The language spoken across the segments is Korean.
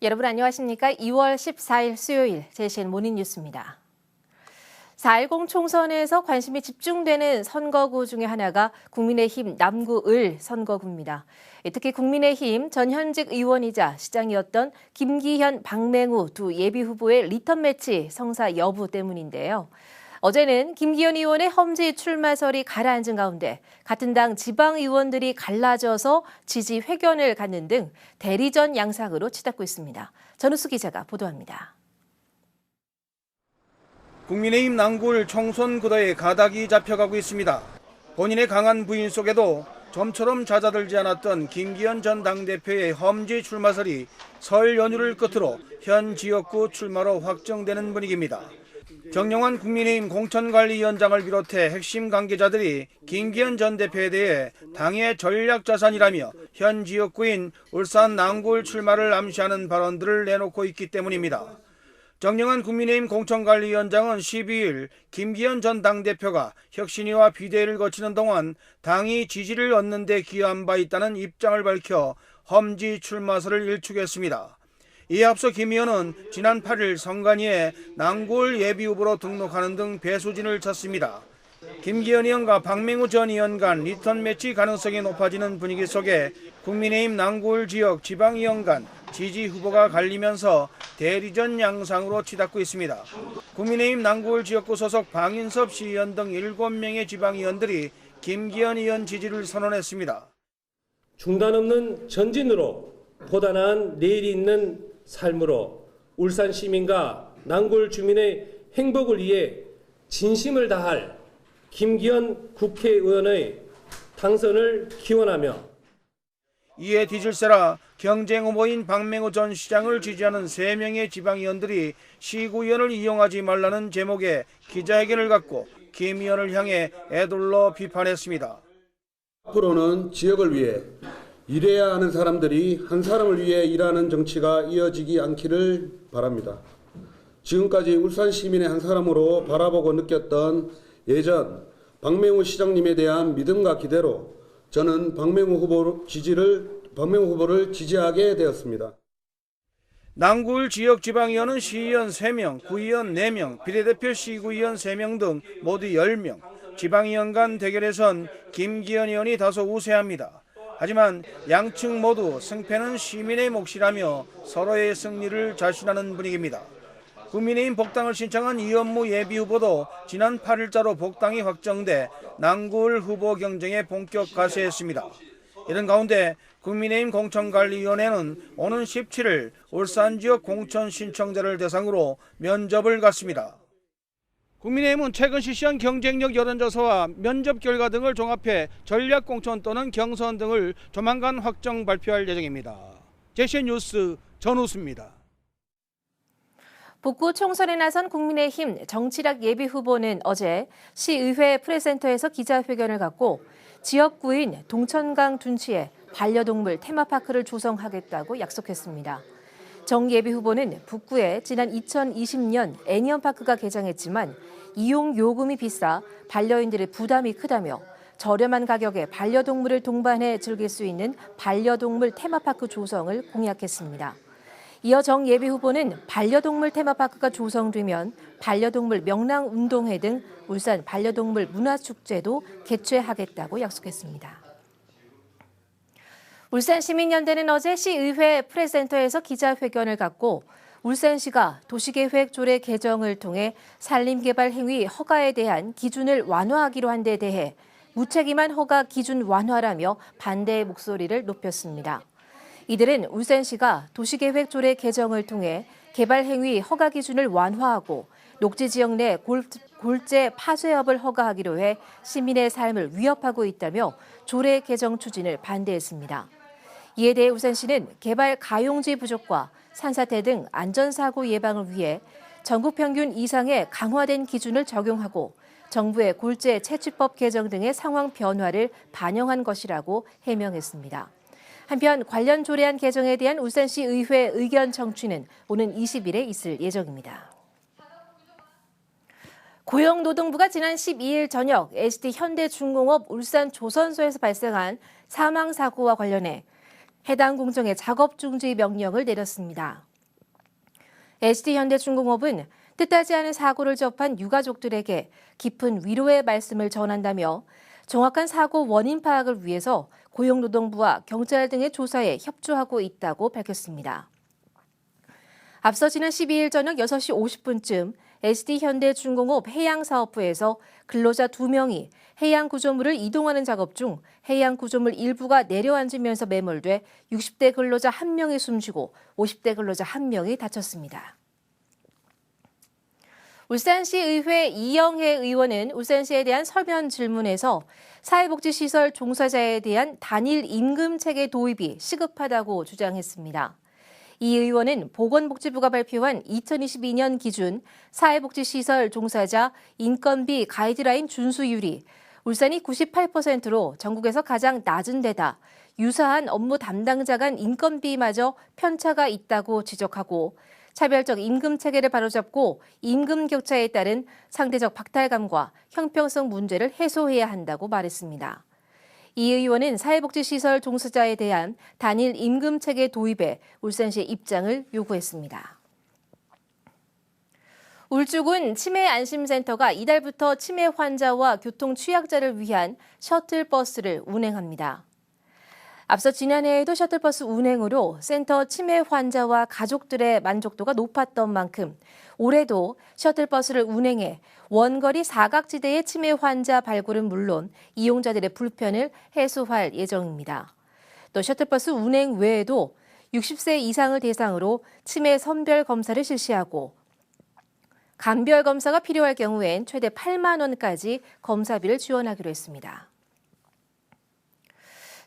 여러분 안녕하십니까? 2월 14일 수요일 JCN 모닝뉴스입니다. 4.10 총선에서 관심이 집중되는 선거구 중에 하나가 국민의힘 남구을 선거구입니다. 특히 국민의힘 전 현직 의원이자 시장이었던 김기현, 박맹우 두 예비후보의 리턴매치 성사 여부 때문인데요. 어제는 김기현 의원의 험지 출마설이 가라앉은 가운데 같은 당 지방의원들이 갈라져서 지지 회견을 갖는 등 대리전 양상으로 치닫고 있습니다. 전우수 기자가 보도합니다. 국민의힘 남구을 총선 구도에 가닥이 잡혀가고 있습니다. 본인의 강한 부인 속에도 좀처럼 잦아들지 않았던 김기현 전 당대표의 험지 출마설이 설 연휴를 끝으로 현 지역구 출마로 확정되는 분위기입니다. 정영환 국민의힘 공천관리위원장을 비롯해 핵심 관계자들이 김기현 전 대표에 대해 당의 전략자산이라며 현 지역구인 울산 남구을 출마를 암시하는 발언들을 내놓고 있기 때문입니다. 정영환 국민의힘 공천관리위원장은 12일 김기현 전 당대표가 혁신위와 비대위를 거치는 동안 당이 지지를 얻는 데 기여한 바 있다는 입장을 밝혀 험지 출마설을 일축했습니다. 이에 앞서 김 의원은 지난 8일 선관위에 남구을 예비후보로 등록하는 등 배수진을 쳤습니다. 김기현 의원과 박맹우 전 의원 간 리턴 매치 가능성이 높아지는 분위기 속에 국민의힘 남구을 지역 지방의원 간 지지 후보가 갈리면서 대리전 양상으로 치닫고 있습니다. 국민의힘 남구을 지역구 소속 방인섭 시의원 등 7명의 지방의원들이 김기현 의원 지지를 선언했습니다. 중단 없는 전진으로 보다 나은 내일이 있는 삶으로 울산 시민과 남구을 주민의 행복을 위해 진심을 다할 김기현 국회의원의 당선을 기원하며 이에 뒤질세라 경쟁 후보인 박맹우 전 시장을 지지하는 3명의 지방의원들이 시구위원을 이용하지 말라는 제목의 기자회견을 갖고 김 의원을 향해 애둘러 비판했습니다. 앞으로는 지역을 위해 일해야 하는 사람들이 한 사람을 위해 일하는 정치가 이어지지 않기를 바랍니다. 지금까지 울산 시민의 한 사람으로 바라보고 느꼈던 예전 박맹우 시장님에 대한 믿음과 기대로 저는 박맹우 후보를 지지하게 되었습니다. 남구을 지역 지방의원은 시의원 3명, 구의원 4명, 비례대표 시구의원 3명 등 모두 10명, 지방의원 간 대결에선 김기현 의원이 다소 우세합니다. 하지만 양측 모두 승패는 시민의 몫이라며 서로의 승리를 자신하는 분위기입니다. 국민의힘 복당을 신청한 이현무 예비후보도 지난 8일자로 복당이 확정돼 남구을 후보 경쟁에 본격 가세했습니다. 이런 가운데 국민의힘 공천관리위원회는 오는 17일 울산 지역 공천 신청자를 대상으로 면접을 갖습니다. 국민의힘은 최근 실시한 경쟁력 여론조사와 면접 결과 등을 종합해 전략공천 또는 경선 등을 조만간 확정 발표할 예정입니다. JCN 뉴스 전우수입니다. 북구 총선에 나선 국민의힘 정치락 예비후보는 어제 시의회 프레센터에서 기자회견을 갖고 지역구인 동천강 둔치에 반려동물 테마파크를 조성하겠다고 약속했습니다. 정 예비후보는 북구에 지난 2020년 애니언파크가 개장했지만 이용 요금이 비싸 반려인들의 부담이 크다며 저렴한 가격에 반려동물을 동반해 즐길 수 있는 반려동물 테마파크 조성을 공약했습니다. 이어 정 예비후보는 반려동물 테마파크가 조성되면 반려동물 명랑운동회 등 울산 반려동물 문화축제도 개최하겠다고 약속했습니다. 울산시민연대는 어제 시의회 프레센터에서 기자회견을 갖고 울산시가 도시계획 조례 개정을 통해 산림개발 행위 허가에 대한 기준을 완화하기로 한 데 대해 무책임한 허가 기준 완화라며 반대의 목소리를 높였습니다. 이들은 울산시가 도시계획 조례 개정을 통해 개발 행위 허가 기준을 완화하고 녹지 지역 내 골재 파쇄업을 허가하기로 해 시민의 삶을 위협하고 있다며 조례 개정 추진을 반대했습니다. 이에 대해 울산시는 개발 가용지 부족과 산사태 등 안전사고 예방을 위해 전국 평균 이상의 강화된 기준을 적용하고 정부의 골재 채취법 개정 등의 상황 변화를 반영한 것이라고 해명했습니다. 한편 관련 조례안 개정에 대한 울산시 의회 의견 청취는 오는 20일에 있을 예정입니다. 고용노동부가 지난 12일 저녁 ST현대중공업 울산 조선소에서 발생한 사망사고와 관련해 해당 공정의 작업 중지 명령을 내렸습니다. SD현대중공업은 뜻하지 않은 사고를 접한 유가족들에게 깊은 위로의 말씀을 전한다며 정확한 사고 원인 파악을 위해서 고용노동부와 경찰 등의 조사에 협조하고 있다고 밝혔습니다. 앞서 지난 12일 저녁 6시 50분쯤 SD현대중공업 해양사업부에서 근로자 2명이 해양 구조물을 이동하는 작업 중 해양 구조물 일부가 내려앉으면서 매몰돼 60대 근로자 1명이 숨지고 50대 근로자 1명이 다쳤습니다. 울산시 의회 이영혜 의원은 울산시에 대한 서면 질문에서 사회복지시설 종사자에 대한 단일 임금 체계 도입이 시급하다고 주장했습니다. 이 의원은 보건복지부가 발표한 2022년 기준 사회복지시설 종사자 인건비 가이드라인 준수율이 울산이 98%로 전국에서 가장 낮은 데다 유사한 업무 담당자 간 인건비마저 편차가 있다고 지적하고 차별적 임금 체계를 바로잡고 임금 격차에 따른 상대적 박탈감과 형평성 문제를 해소해야 한다고 말했습니다. 이 의원은 사회복지시설 종사자에 대한 단일 임금 체계 도입에 울산시의 입장을 요구했습니다. 울주군 치매안심센터가 이달부터 치매 환자와 교통 취약자를 위한 셔틀버스를 운행합니다. 앞서 지난해에도 셔틀버스 운행으로 센터 치매 환자와 가족들의 만족도가 높았던 만큼 올해도 셔틀버스를 운행해 원거리 사각지대의 치매 환자 발굴은 물론 이용자들의 불편을 해소할 예정입니다. 또 셔틀버스 운행 외에도 60세 이상을 대상으로 치매 선별 검사를 실시하고 감별 검사가 필요할 경우엔 최대 8만 원까지 검사비를 지원하기로 했습니다.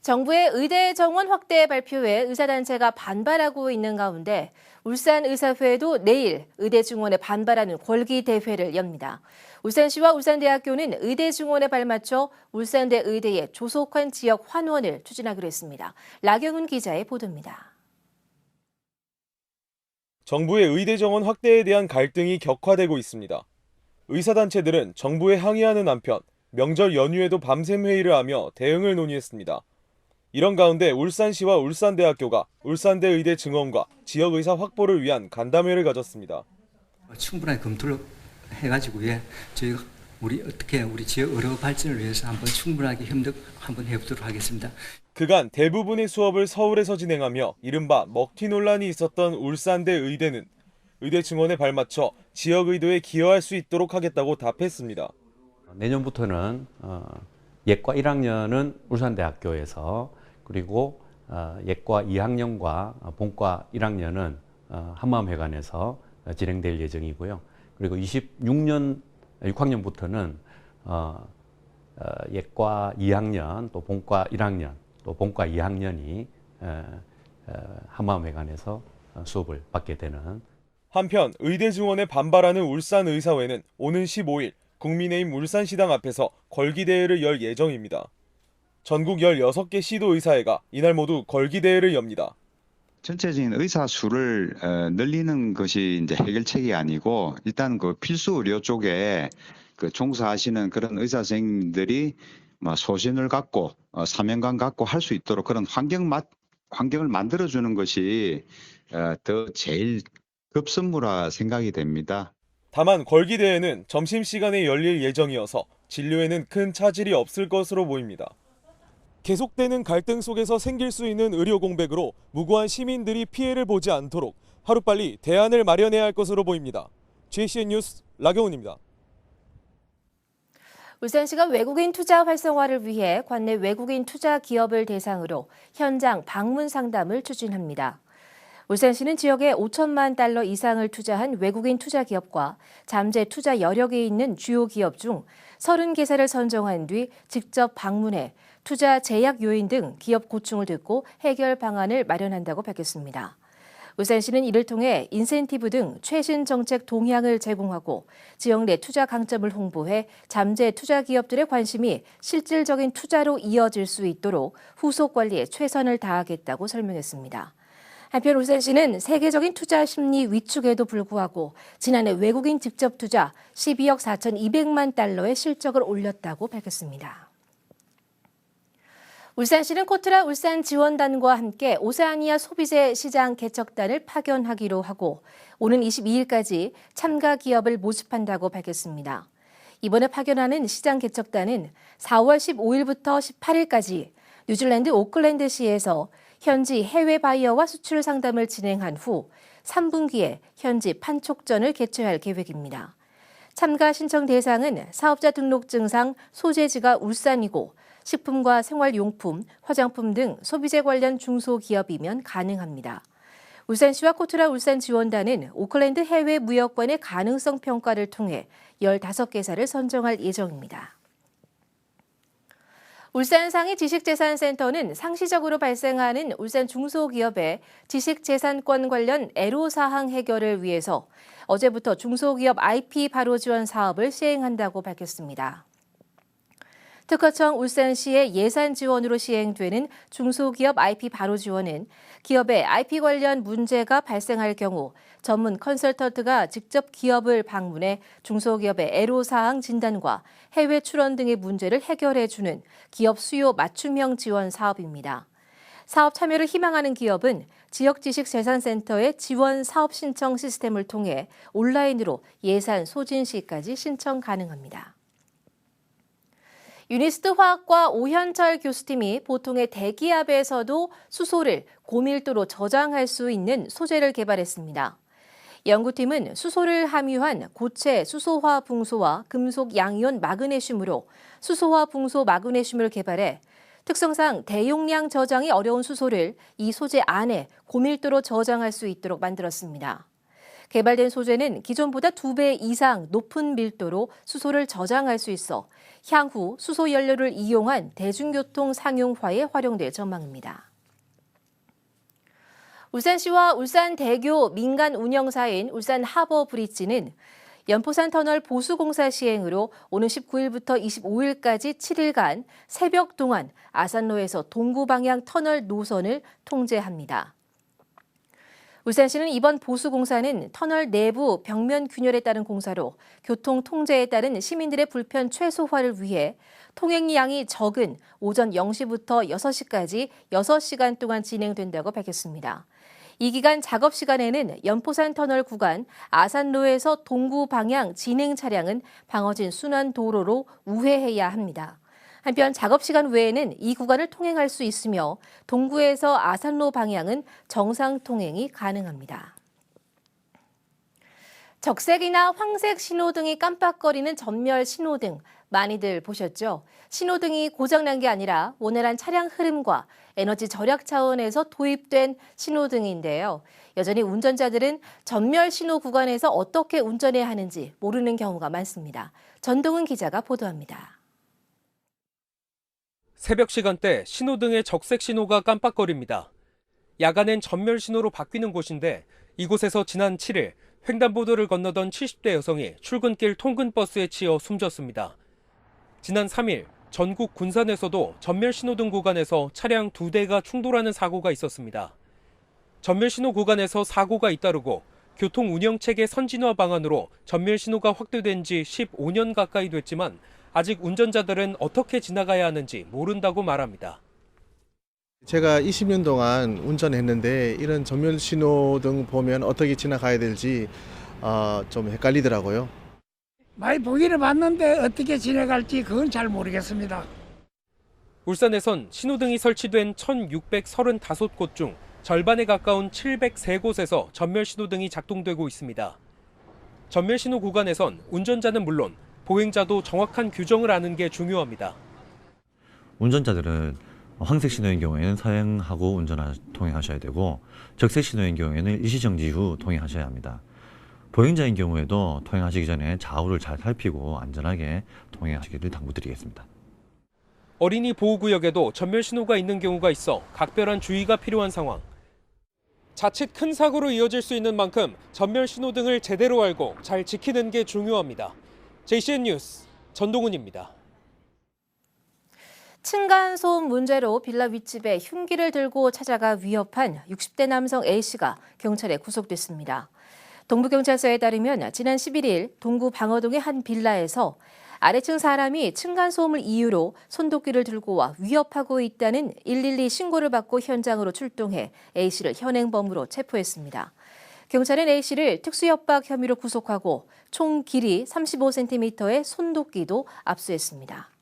정부의 의대 정원 확대 발표에 의사단체가 반발하고 있는 가운데 울산의사회도 내일 의대 증원에 반발하는 권기대회를 엽니다. 울산시와 울산대학교는 의대 증원에 발맞춰 울산대 의대의 조속한 지역 환원을 추진하기로 했습니다. 라경훈 기자의 보도입니다. 정부의 의대 정원 확대에 대한 갈등이 격화되고 있습니다. 의사단체들은 정부에 항의하는 한편 명절 연휴에도 밤샘 회의를 하며 대응을 논의했습니다. 이런 가운데 울산시와 울산대학교가 울산대 의대 증원과 지역의사 확보를 위한 간담회를 가졌습니다. 충분하게 검토를 해가지고 저희가 우리 지역 의료 발전을 위해서 한번 충분하게 협력 한번 해보도록 하겠습니다. 그간 대부분의 수업을 서울에서 진행하며 이른바 먹튀 논란이 있었던 울산대 의대는 의대 증원에 발맞춰 지역 의도에 기여할 수 있도록 하겠다고 답했습니다. 내년부터는 예과 1학년은 울산대학교에서 그리고 예과 2학년과 본과 1학년은 한마음회관에서 진행될 예정이고요. 그리고 6학년부터는 예과 2학년 또 본과 1학년 또 본과 2학년이 한마음회관에서 수업을 받게 되는. 한편 의대 증원에 반발하는 울산의사회는 오는 15일 국민의힘 울산시당 앞에서 걸기대회를 열 예정입니다. 전국 16개 시도의사회가 이날 모두 걸기대회를 엽니다. 전체적인 의사 수를 늘리는 것이 이제 해결책이 아니고 일단 그 필수 의료 쪽에 그 종사하시는 그런 의사 선생님들이 소신을 갖고 사명감 갖고 할 수 있도록 그런 환경을 만들어주는 것이 더 제일 급선무라 생각이 됩니다. 다만 걸기대회는 점심시간에 열릴 예정이어서 진료에는 큰 차질이 없을 것으로 보입니다. 계속되는 갈등 속에서 생길 수 있는 의료 공백으로 무고한 시민들이 피해를 보지 않도록 하루빨리 대안을 마련해야 할 것으로 보입니다. JCN 뉴스 라경훈입니다. 울산시가 외국인 투자 활성화를 위해 관내 외국인 투자 기업을 대상으로 현장 방문 상담을 추진합니다. 울산시는 지역에 5천만 달러 이상을 투자한 외국인 투자 기업과 잠재 투자 여력이 있는 주요 기업 중 30개사를 선정한 뒤 직접 방문해 투자 제약 요인 등 기업 고충을 듣고 해결 방안을 마련한다고 밝혔습니다. 울산시는 이를 통해 인센티브 등 최신 정책 동향을 제공하고 지역 내 투자 강점을 홍보해 잠재 투자 기업들의 관심이 실질적인 투자로 이어질 수 있도록 후속 관리에 최선을 다하겠다고 설명했습니다. 한편 울산시는 세계적인 투자 심리 위축에도 불구하고 지난해 외국인 직접 투자 12억 4,200만 달러의 실적을 올렸다고 밝혔습니다. 울산시는 코트라 울산 지원단과 함께 오세아니아 소비재 시장 개척단을 파견하기로 하고 오는 22일까지 참가 기업을 모집한다고 밝혔습니다. 이번에 파견하는 시장 개척단은 4월 15일부터 18일까지 뉴질랜드 오클랜드시에서 현지 해외 바이어와 수출 상담을 진행한 후 3분기에 현지 판촉전을 개최할 계획입니다. 참가 신청 대상은 사업자 등록증상 소재지가 울산이고 식품과 생활용품, 화장품 등 소비재 관련 중소기업이면 가능합니다. 울산시와 코트라 울산 지원단은 오클랜드 해외 무역관의 가능성 평가를 통해 15개사를 선정할 예정입니다. 울산상해 지식재산센터는 상시적으로 발생하는 울산 중소기업의 지식재산권 관련 애로사항 해결을 위해서 어제부터 중소기업 IP 바로 지원 사업을 시행한다고 밝혔습니다. 특허청 울산시의 예산 지원으로 시행되는 중소기업 IP 바로 지원은 기업의 IP 관련 문제가 발생할 경우 전문 컨설턴트가 직접 기업을 방문해 중소기업의 애로사항 진단과 해외 출원 등의 문제를 해결해주는 기업 수요 맞춤형 지원 사업입니다. 사업 참여를 희망하는 기업은 지역지식재산센터의 지원 사업 신청 시스템을 통해 온라인으로 예산 소진 시까지 신청 가능합니다. 유니스트 화학과 오현철 교수팀이 보통의 대기압에서도 수소를 고밀도로 저장할 수 있는 소재를 개발했습니다. 연구팀은 수소를 함유한 고체 수소화 붕소와 금속 양이온 마그네슘으로 수소화 붕소 마그네슘을 개발해 특성상 대용량 저장이 어려운 수소를 이 소재 안에 고밀도로 저장할 수 있도록 만들었습니다. 개발된 소재는 기존보다 2배 이상 높은 밀도로 수소를 저장할 수 있어 향후 수소 연료를 이용한 대중교통 상용화에 활용될 전망입니다. 울산시와 울산대교 민간 운영사인 울산하버브릿지는 연포산 터널 보수공사 시행으로 오는 19일부터 25일까지 7일간 새벽 동안 아산로에서 동구 방향 터널 노선을 통제합니다. 울산시는 이번 보수공사는 터널 내부 벽면 균열에 따른 공사로 교통 통제에 따른 시민들의 불편 최소화를 위해 통행량이 적은 오전 0시부터 6시까지 6시간 동안 진행된다고 밝혔습니다. 이 기간 작업 시간에는 연포산 터널 구간 아산로에서 동구 방향 진행 차량은 방어진 순환도로로 우회해야 합니다. 한편 작업 시간 외에는 이 구간을 통행할 수 있으며 동구에서 아산로 방향은 정상 통행이 가능합니다. 적색이나 황색 신호등이 깜빡거리는 전멸 신호등 많이들 보셨죠? 신호등이 고장난 게 아니라 원활한 차량 흐름과 에너지 절약 차원에서 도입된 신호등인데요. 여전히 운전자들은 전멸 신호 구간에서 어떻게 운전해야 하는지 모르는 경우가 많습니다. 전동훈 기자가 보도합니다. 새벽 시간대 신호등의 적색 신호가 깜빡거립니다. 야간엔 전멸 신호로 바뀌는 곳인데 이곳에서 지난 7일 횡단보도를 건너던 70대 여성이 출근길 통근버스에 치여 숨졌습니다. 지난 3일 전국 군산에서도 전멸 신호등 구간에서 차량 2대가 충돌하는 사고가 있었습니다. 전멸 신호 구간에서 사고가 잇따르고 교통 운영 체계 선진화 방안으로 전멸 신호가 확대된 지 15년 가까이 됐지만 아직 운전자들은 어떻게 지나가야 하는지 모른다고 말합니다. 제가 20년 동안 운전했는데 이런 전멸 신호등 보면 어떻게 지나가야 될지 좀 헷갈리더라고요. 많이 보기는 봤는데 어떻게 지나갈지 그건 잘 모르겠습니다. 울산에선 신호등이 설치된 1,635곳 중 절반에 가까운 703곳에서 전멸 신호등이 작동되고 있습니다. 전멸 신호 구간에선 운전자는 물론 보행자도 정확한 규정을 아는 게 중요합니다. 운전자들은 황색 신호인 경우에는 서행하고 통행하셔야 되고 적색 신호인 경우에는 일시정지 후 통행하셔야 합니다. 보행자인 경우에도 통행하시기 전에 좌우를 잘 살피고 안전하게 통행하시기를 당부드리겠습니다. 어린이 보호구역에도 전멸 신호가 있는 경우가 있어 각별한 주의가 필요한 상황. 자칫 큰 사고로 이어질 수 있는 만큼 전멸 신호등을 제대로 알고 잘 지키는 게 중요합니다. JCN 뉴스 전동훈입니다. 층간소음 문제로 빌라 윗집에 흉기를 들고 찾아가 위협한 60대 남성 A씨가 경찰에 구속됐습니다. 동부경찰서에 따르면 지난 11일 동구 방어동의 한 빌라에서 아래층 사람이 층간소음을 이유로 손도끼를 들고 와 위협하고 있다는 112 신고를 받고 현장으로 출동해 A씨를 현행범으로 체포했습니다. 경찰은 A씨를 특수협박 혐의로 구속하고 총 길이 35cm의 손도끼도 압수했습니다.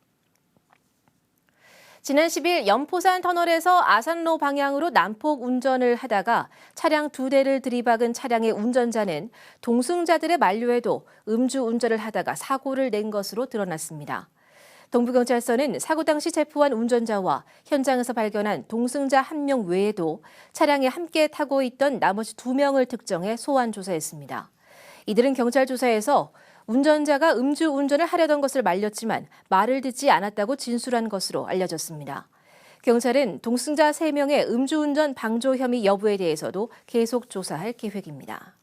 지난 10일 연포산 터널에서 아산로 방향으로 난폭 운전을 하다가 차량 2대를 들이박은 차량의 운전자는 동승자들의 만류에도 음주운전을 하다가 사고를 낸 것으로 드러났습니다. 동부경찰서는 사고 당시 체포한 운전자와 현장에서 발견한 동승자 1명 외에도 차량에 함께 타고 있던 나머지 2명을 특정해 소환 조사했습니다. 이들은 경찰 조사에서 운전자가 음주운전을 하려던 것을 말렸지만 말을 듣지 않았다고 진술한 것으로 알려졌습니다. 경찰은 동승자 3명의 음주운전 방조 혐의 여부에 대해서도 계속 조사할 계획입니다.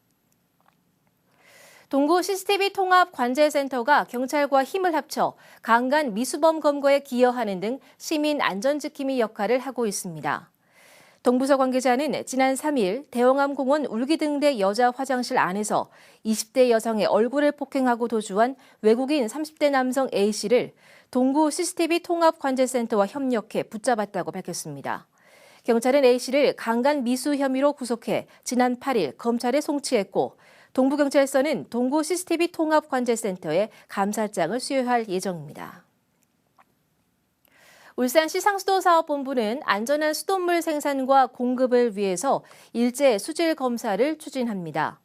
동구 CCTV 통합 관제센터가 경찰과 힘을 합쳐 강간 미수범 검거에 기여하는 등 시민 안전지킴이 역할을 하고 있습니다. 동부서 관계자는 지난 3일 대홍암공원 울기등대 여자 화장실 안에서 20대 여성의 얼굴을 폭행하고 도주한 외국인 30대 남성 A씨를 동구 CCTV 통합관제센터와 협력해 붙잡았다고 밝혔습니다. 경찰은 A씨를 강간 미수 혐의로 구속해 지난 8일 검찰에 송치했고 동부경찰서는 동구 CCTV 통합관제센터에 감사장을 수여할 예정입니다. 울산시 상수도사업본부는 안전한 수돗물 생산과 공급을 위해서 일제 수질 검사를 추진합니다.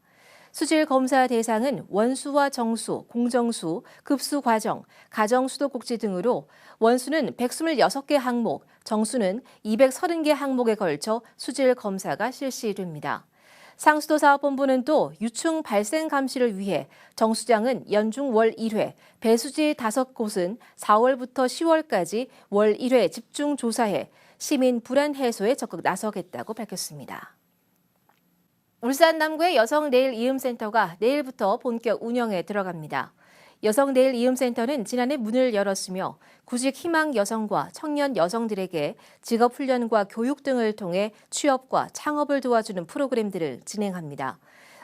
수질 검사 대상은 원수와 정수, 공정수, 급수 과정, 가정 수도꼭지 등으로 원수는 126개 항목, 정수는 230개 항목에 걸쳐 수질 검사가 실시됩니다. 상수도사업본부는 또 유충 발생 감시를 위해 정수장은 연중 월 1회, 배수지 5곳은 4월부터 10월까지 월 1회 집중 조사해 시민 불안 해소에 적극 나서겠다고 밝혔습니다. 울산 남구의 여성 내일 이음센터가 내일부터 본격 운영에 들어갑니다. 여성 내일 이음센터는 지난해 문을 열었으며 구직 희망 여성과 청년 여성들에게 직업 훈련과 교육 등을 통해 취업과 창업을 도와주는 프로그램들을 진행합니다.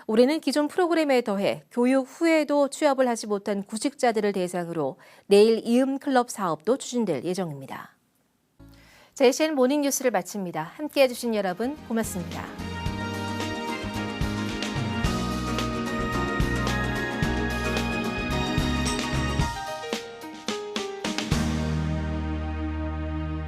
올해는 기존 프로그램에 더해 교육 후에도 취업을 하지 못한 구직자들을 대상으로 내일 이음 클럽 사업도 추진될 예정입니다. JCN 모닝뉴스를 마칩니다. 함께해 주신 여러분 고맙습니다.